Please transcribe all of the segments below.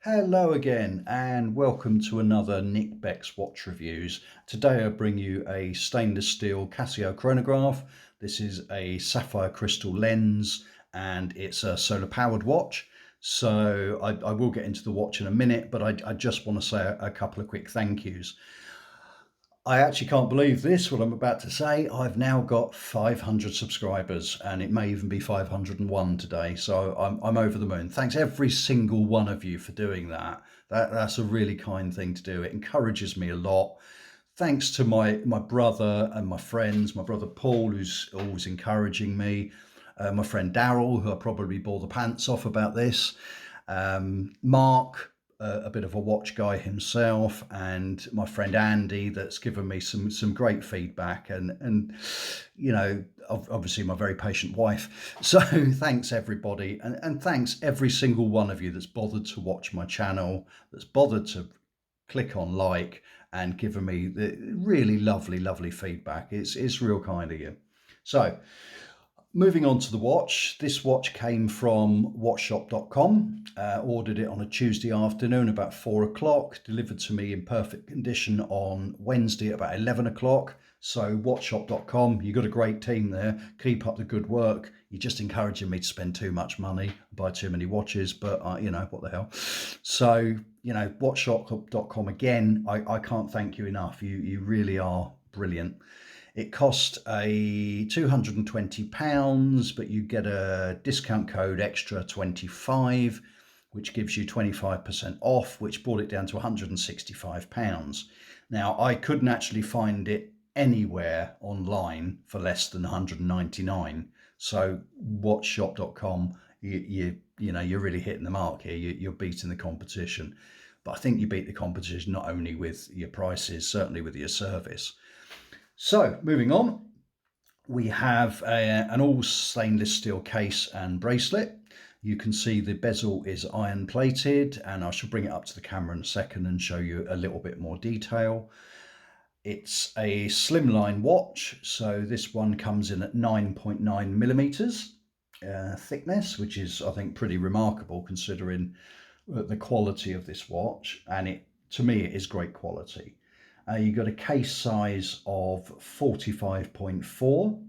Hello again and welcome to another Nick Beck's Watch Reviews. Today I bring you a stainless steel Casio chronograph. This is a sapphire crystal lens and it's a solar powered watch. So I will get into the watch in a minute, but I just want to say a couple of quick thank yous. I actually can't believe this, what I'm about to say. I've now got 500 subscribers and it may even be 501 today. So I'm over the moon. Thanks every single one of you for doing that. That's a really kind thing to do. It encourages me a lot. Thanks to my brother and my friends, my brother Paul, who's always encouraging me, my friend Daryl, who I probably bore the pants off about this, Mark, a bit of a watch guy himself, and my friend Andy, that's given me some great feedback, and you know, obviously my very patient wife. So thanks everybody, and thanks every single one of you that's bothered to watch my channel, that's bothered to click on like and given me the really lovely feedback. It's real kind of you. So moving on to the watch, this watch came from watchshop.com, ordered it on a Tuesday afternoon about 4 o'clock, delivered to me in perfect condition on Wednesday at about 11 o'clock. So watchshop.com, you've got a great team there, keep up the good work. You're just encouraging me to spend too much money, buy too many watches, but you know, what the hell. So, you know, watchshop.com again, I can't thank you enough. You really are brilliant. It cost a £220, but you get a discount code extra 25, which gives you 25% off, which brought it down to £165. Now, I couldn't actually find it anywhere online for less than 199. So watchshop.com, you know, you're really hitting the mark here. You're beating the competition. But I think you beat the competition not only with your prices, certainly with your service. So moving on, we have an all stainless steel case and bracelet. You can see the bezel is iron plated, and I shall bring it up to the camera in a second and show you a little bit more detail. It's a slimline watch, so this one comes in at 9.9 millimeters thickness, which is, I think, pretty remarkable considering the quality of this watch, and to me it is great quality. You've got a case size of 45.4,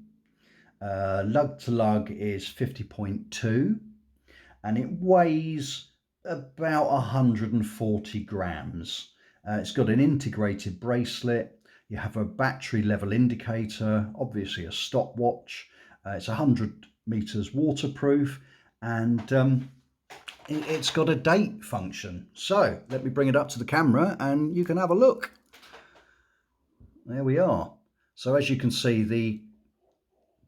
lug to lug is 50.2, and it weighs about 140 grams. It's got an integrated bracelet. You have a battery level indicator, obviously a stopwatch. It's 100 meters waterproof, and it's got a date function. So let me bring it up to the camera and you can have a look. There we are. So as you can see, the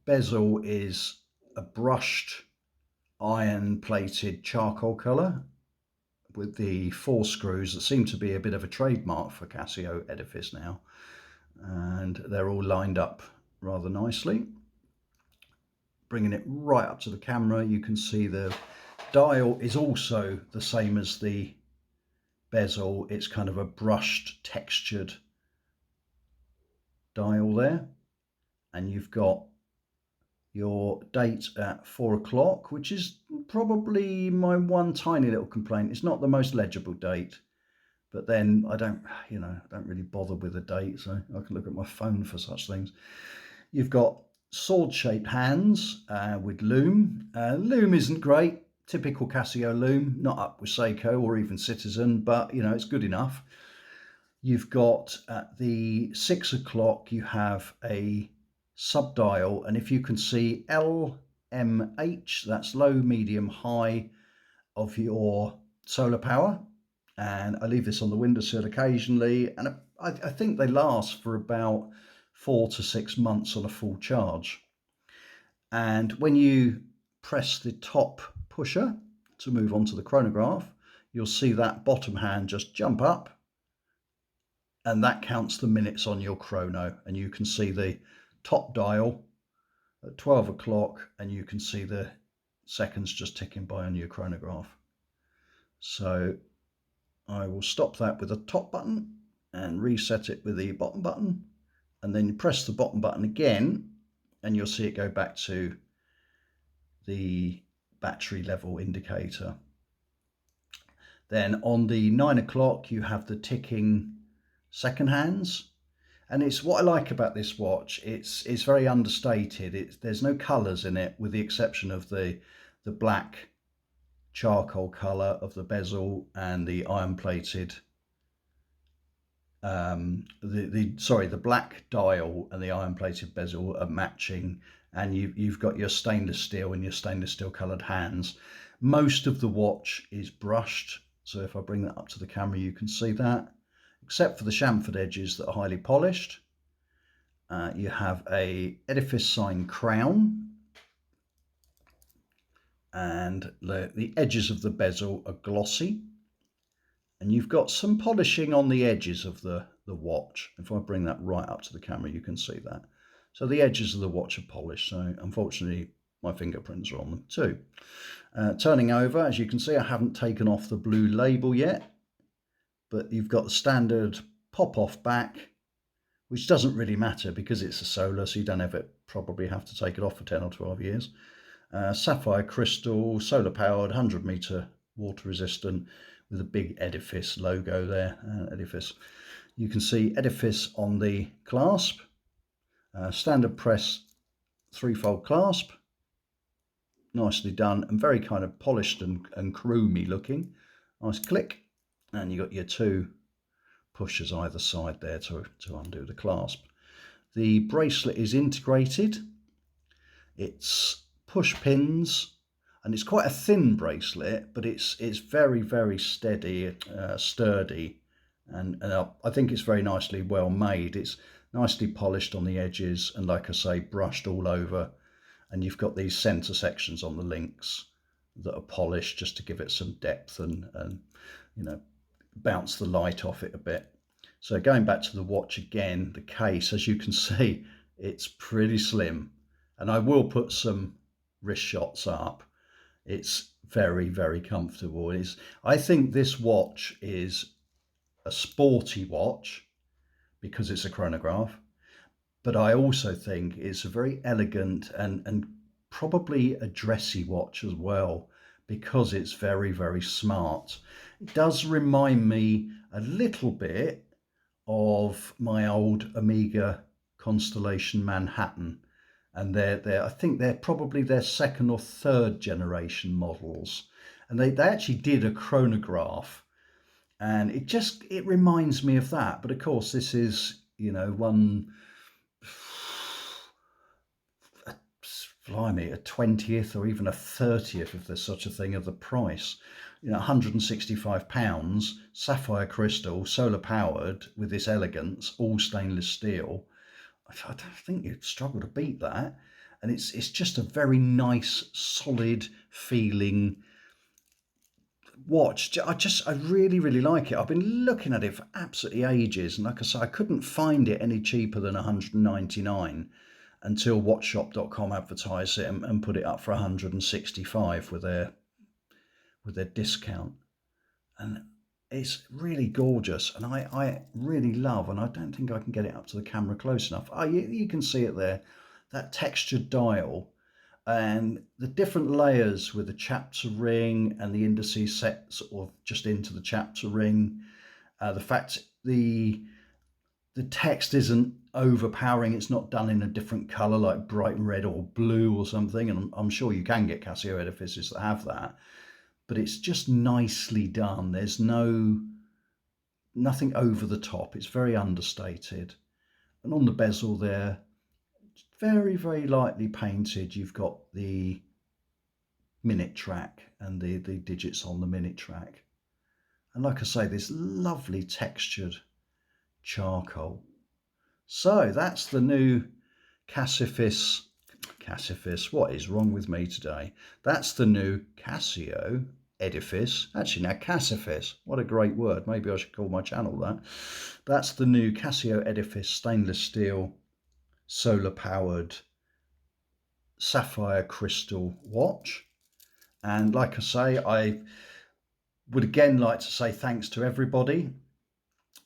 bezel is a brushed iron plated charcoal colour with the 4 screws that seem to be a bit of a trademark for Casio edifice now, and they're all lined up rather nicely. Bringing it right up to the camera, you can see the dial is also the same as the bezel. It's kind of a brushed textured dial there, and you've got your date at 4 o'clock, which is probably my one tiny little complaint. It's not the most legible date, but then I don't really bother with the date, so I can look at my phone for such things. You've got sword-shaped hands with lume. Lume isn't great, typical Casio lume, not up with Seiko or even Citizen, but you know, it's good enough. You've got at the 6 o'clock, you have a subdial, and if you can see LMH, that's low, medium, high of your solar power. And I leave this on the windowsill occasionally, and I think they last for about 4 to 6 months on a full charge. And when you press the top pusher to move on to the chronograph, you'll see that bottom hand just jump up, and that counts the minutes on your chrono, and you can see the top dial at 12 o'clock and you can see the seconds just ticking by on your chronograph. So I will stop that with the top button and reset it with the bottom button, and then you press the bottom button again and you'll see it go back to the battery level indicator. Then on the 9 o'clock, you have the ticking second hands. And it's what I like about this watch. It's very understated. There's no colours in it, with the exception of the black charcoal colour of the bezel and the iron plated. The black dial and the iron plated bezel are matching, and you've got your stainless steel and your stainless steel coloured hands. Most of the watch is brushed, so if I bring that up to the camera you can see that, except for the chamfered edges that are highly polished. You have a edifice sign crown, and the edges of the bezel are glossy, and you've got some polishing on the edges of the watch. If I bring that right up to the camera you can see that. So the edges of the watch are polished, so unfortunately my fingerprints are on them too. Turning over, as you can see, I haven't taken off the blue label yet, but you've got the standard pop-off back, which doesn't really matter because it's a solar, so you don't probably have to take it off for 10 or 12 years. Sapphire crystal, solar powered, 100-meter water resistant, with a big edifice logo there. Edifice. You can see edifice on the clasp. Standard press 3-fold clasp. Nicely done, and very kind of polished and chromey looking. Nice click, and you got your 2 pushers either side there to undo the clasp. The bracelet is integrated. It's push pins, and it's quite a thin bracelet, but it's very, very steady, sturdy, and I think it's very nicely well made. It's nicely polished on the edges, and like I say, brushed all over, and you've got these center sections on the links that are polished just to give it some depth and you know, bounce the light off it a bit. So going back to the watch again, the case, as you can see, it's pretty slim, and I will put some wrist shots up. It's very, very comfortable. I think this watch is a sporty watch because it's a chronograph, but I also think it's a very elegant and probably a dressy watch as well, because it's very, very smart. It does remind me a little bit of my old Omega Constellation Manhattan, and I think they're probably their 2nd or 3rd generation models, and they actually did a chronograph, and it reminds me of that. But of course this is, you know, blimey, a 20th or even a 30th, if there's such a thing, of the price. You know, £165, sapphire crystal, solar powered, with this elegance, all stainless steel. I don't think you'd struggle to beat that. And it's just a very nice, solid feeling watch. I really, really like it. I've been looking at it for absolutely ages, and like I say, I couldn't find it any cheaper than £199 until watchshop.com advertised it and put it up for £165 with their discount. And it's really gorgeous, and I really love, and I don't think I can get it up to the camera close enough. Oh, you can see it there, that textured dial, and the different layers with the chapter ring and the indices set sort of just into the chapter ring. The fact the text isn't overpowering, it's not done in a different color like bright red or blue or something, and I'm sure you can get Casio edifices that have that, but it's just nicely done. There's nothing over the top. It's very understated. And on the bezel there, very, very lightly painted, you've got the minute track and the digits on the minute track. And like I say, this lovely textured charcoal. So that's the new Casio, what is wrong with me today? That's the new Casio edifice. Actually, now Casio, what a great word. Maybe I should call my channel that. That's the new Casio edifice stainless steel solar powered sapphire crystal watch. And like I say, I would again like to say thanks to everybody.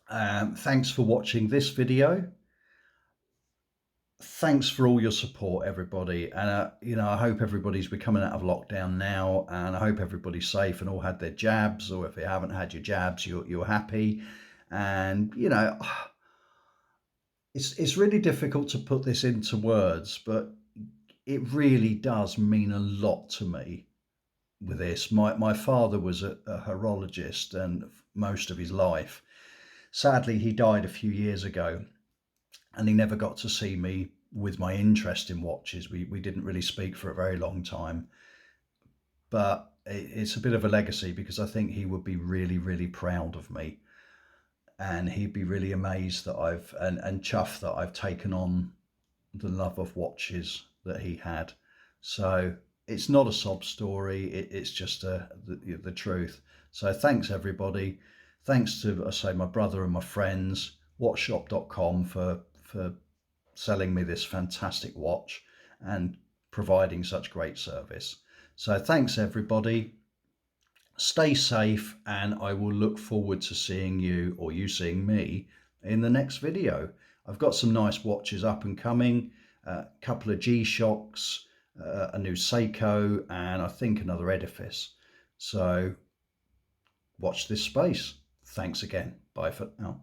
Thanks for watching this video. thanks for all your support, everybody. And, I hope everybody's coming out of lockdown now, and I hope everybody's safe and all had their jabs, or if you haven't had your jabs, you're happy. And, it's really difficult to put this into words, but it really does mean a lot to me with this. My father was a horologist and most of his life. Sadly, he died a few years ago, and he never got to see me with my interest in watches. We didn't really speak for a very long time, but it's a bit of a legacy because I think he would be really, really proud of me, and he'd be really amazed that and chuffed that I've taken on the love of watches that he had. So it's not a sob story. It's just the truth. So thanks, everybody. Thanks to, I say, my brother and my friends, watchshop.com for selling me this fantastic watch and providing such great service. So thanks, everybody. Stay safe, and I will look forward to seeing you, or you seeing me, in the next video. I've got some nice watches up and coming, a couple of G-Shocks, a new Seiko, and I think another Edifice. So watch this space. Thanks again. Bye for now.